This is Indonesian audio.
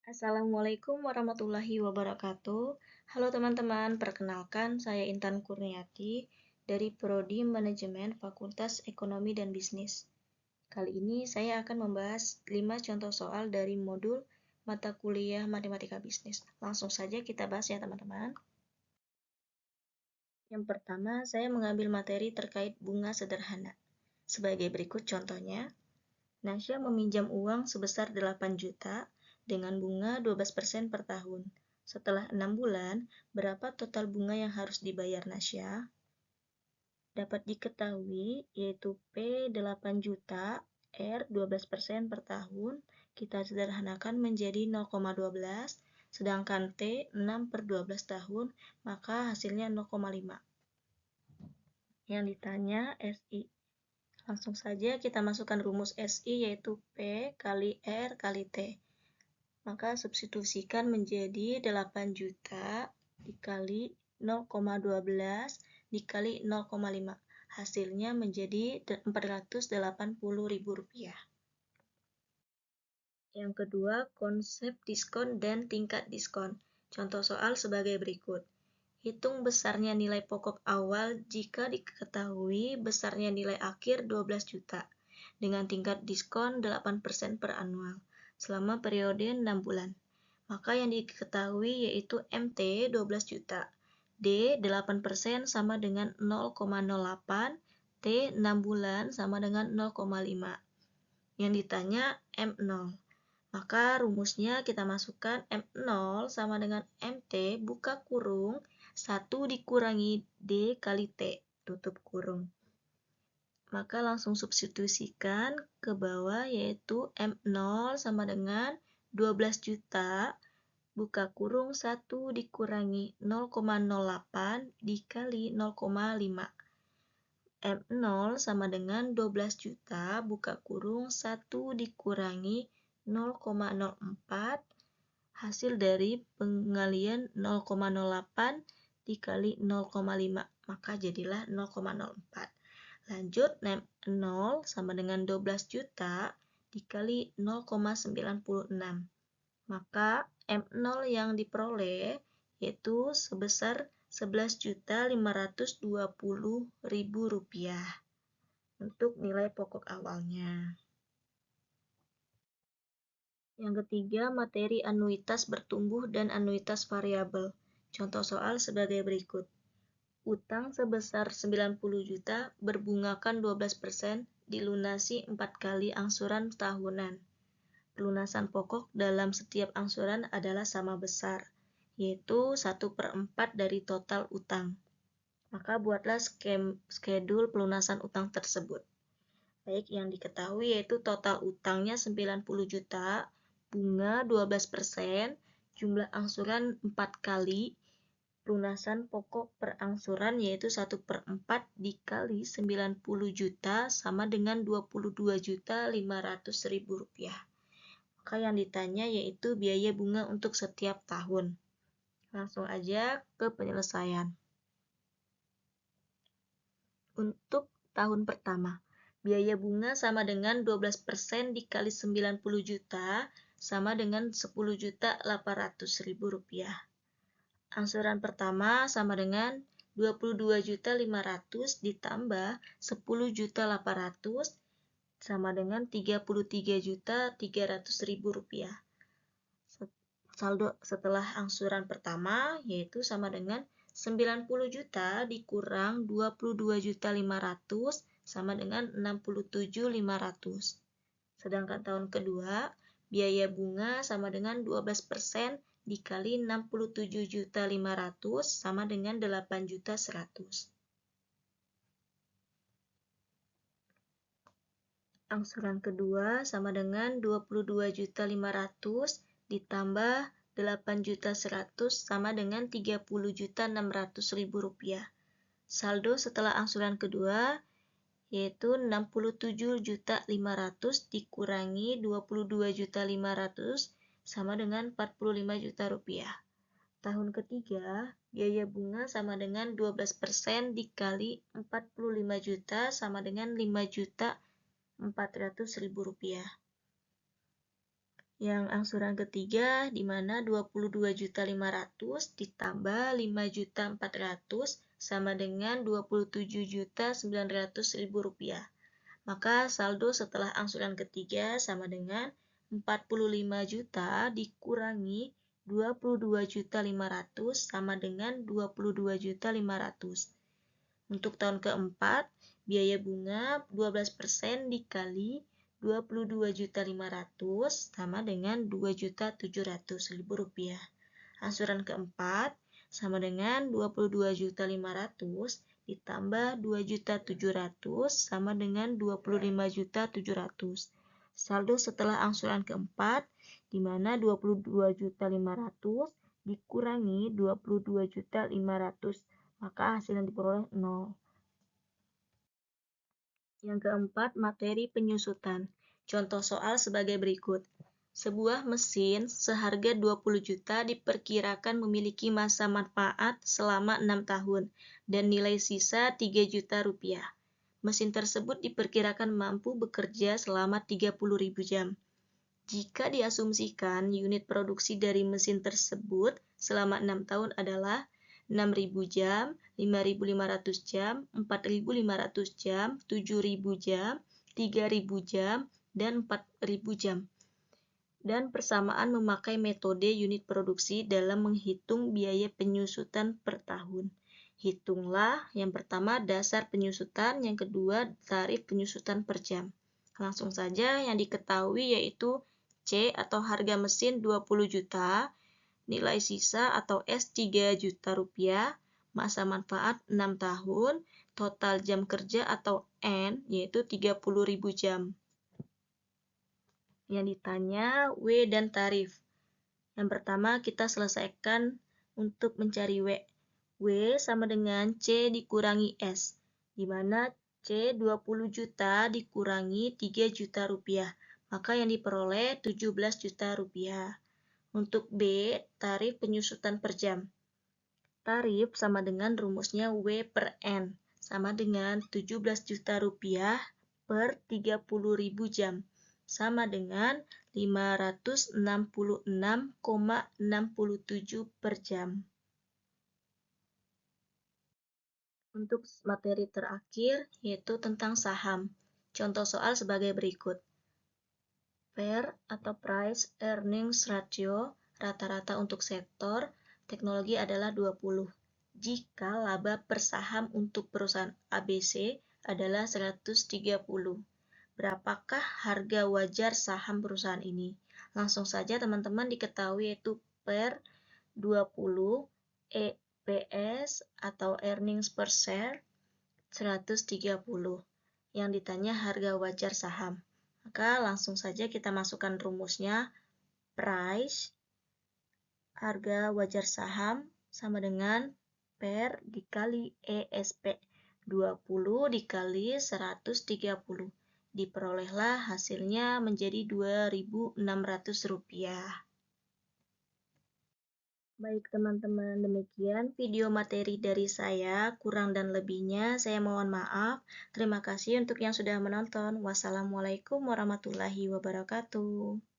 Assalamualaikum warahmatullahi wabarakatuh. Halo teman-teman, perkenalkan saya Intan Kurniati dari Prodi Manajemen Fakultas Ekonomi dan Bisnis. Kali ini saya akan membahas 5 contoh soal dari modul mata kuliah Matematika Bisnis. Langsung saja kita bahas ya teman-teman. Yang pertama, saya mengambil materi terkait bunga sederhana. Sebagai berikut contohnya, Nasya meminjam uang sebesar 8 juta dengan bunga 12% per tahun. Setelah 6 bulan, berapa total bunga yang harus dibayar Nasya? Dapat diketahui yaitu P 8 juta, R 12% per tahun, kita sederhanakan menjadi 0,12, sedangkan T 6 per 12 tahun, maka hasilnya 0,5. Yang ditanya SI. Langsung saja kita masukkan rumus SI yaitu P kali R kali T. Maka substitusikan menjadi 8 juta dikali 0,12 dikali 0,5. Hasilnya menjadi Rp480.000. Yang kedua, konsep diskon dan tingkat diskon. Contoh soal sebagai berikut. Hitung besarnya nilai pokok awal jika diketahui besarnya nilai akhir 12 juta dengan tingkat diskon 8% per annual selama periode 6 bulan. Maka yang diketahui yaitu MT 12 juta, D 8% sama dengan 0,08, T 6 bulan sama dengan 0,5. Yang ditanya M0. Maka rumusnya kita masukkan M0 sama dengan MT buka kurung 1 dikurangi D kali T tutup kurung. Maka langsung substitusikan ke bawah yaitu M0 sama dengan 12 juta buka kurung 1 dikurangi 0,08 dikali 0,5. M0 sama dengan 12 juta buka kurung 1 dikurangi 0,04 hasil dari pengalian 0,08 dikali 0,5 maka jadilah 0,04. Lanjut, 0 sama dengan 12 juta dikali 0,96. Maka M0 yang diperoleh yaitu sebesar Rp11.520.000 untuk nilai pokok awalnya. Yang ketiga, materi anuitas bertumbuh dan anuitas variabel. Contoh soal sebagai berikut. Utang sebesar 90 juta berbungakan 12% dilunasi 4 kali angsuran tahunan. Pelunasan pokok dalam setiap angsuran adalah sama besar, yaitu 1/4 dari total utang. Maka buatlah skedul pelunasan utang tersebut. Baik, yang diketahui yaitu total utangnya 90 juta, bunga 12%, jumlah angsuran 4 kali, pelunasan pokok per angsuran yaitu 1/4 dikali 90 juta sama dengan Rp22.500.000. Maka yang ditanya yaitu biaya bunga untuk setiap tahun. Langsung aja ke penyelesaian. Untuk tahun pertama, biaya bunga sama dengan 12% dikali 90 juta sama dengan Rp10.800.000. Angsuran pertama sama dengan 22.500 ditambah 10.800 sama dengan Rp33.300.000. Saldo setelah angsuran pertama yaitu sama dengan 90 juta dikurang 22.500 sama dengan 67.500. Sedangkan tahun kedua, biaya bunga sama dengan 12% dikali 67.500 sama dengan 8.100. Angsuran kedua sama dengan 22.500 ditambah 8.100 sama dengan Rp30.600.000. Saldo setelah angsuran kedua yaitu 67.500 dikurangi 22.500 sama dengan Rp45 juta. Tahun ketiga, biaya bunga sama dengan 12% dikali 45 juta sama dengan Rp5.400.000. Yang angsuran ketiga di mana 22.500.000 ditambah 5.400.000 sama dengan 27.900.000 rupiah. Maka saldo setelah angsuran ketiga sama dengan 45 juta dikurangi 22.500.000 sama dengan 22.500.000. Untuk tahun keempat, biaya bunga 12% dikali 22.500.000 sama dengan 2.700.000 rupiah. Angsuran keempat sama dengan 22.500.000 ditambah 2.700.000 sama dengan 25.700.000. Saldo setelah angsuran keempat di mana 22.500.000 dikurangi 22.500.000, maka hasil yang diperoleh 0. Yang keempat, materi penyusutan. Contoh soal sebagai berikut. Sebuah mesin seharga 20 juta diperkirakan memiliki masa manfaat selama 6 tahun dan nilai sisa 3 juta rupiah. Mesin tersebut diperkirakan mampu bekerja selama 30.000 jam. Jika diasumsikan unit produksi dari mesin tersebut selama 6 tahun adalah 6.000 jam, 5.500 jam, 4.500 jam, 7.000 jam, 3.000 jam, dan 4.000 jam. Dan persamaan memakai metode unit produksi dalam menghitung biaya penyusutan per tahun. Hitunglah yang pertama dasar penyusutan, yang kedua tarif penyusutan per jam. Langsung saja yang diketahui yaitu C atau harga mesin 20 juta, nilai sisa atau S 3 juta rupiah, masa manfaat 6 tahun, total jam kerja atau N yaitu 30.000 jam. Yang ditanya W dan tarif. Yang pertama kita selesaikan untuk mencari W. W sama dengan C dikurangi S, di mana C 20 juta dikurangi 3 juta rupiah, maka yang diperoleh 17 juta rupiah. Untuk B, tarif penyusutan per jam. Tarif sama dengan rumusnya W per N, sama dengan 17 juta rupiah per 30.000 jam, sama dengan 566,67 per jam. Untuk materi terakhir, yaitu tentang saham. Contoh soal sebagai berikut. PER atau Price Earnings Ratio rata-rata untuk sektor teknologi adalah 20. Jika laba per saham untuk perusahaan ABC adalah 130. Berapakah harga wajar saham perusahaan ini? Langsung saja teman-teman diketahui yaitu PER 20, EPS atau Earnings per Share 130. Yang ditanya harga wajar saham. Maka langsung saja kita masukkan rumusnya. Price, harga wajar saham, sama dengan PER dikali ESP. 20 dikali 130. Diperolehlah hasilnya menjadi 2.600 rupiah. Baik teman-teman, demikian video materi dari saya. Kurang dan lebihnya saya mohon maaf. Terima kasih untuk yang sudah menonton. Wassalamualaikum warahmatullahi wabarakatuh.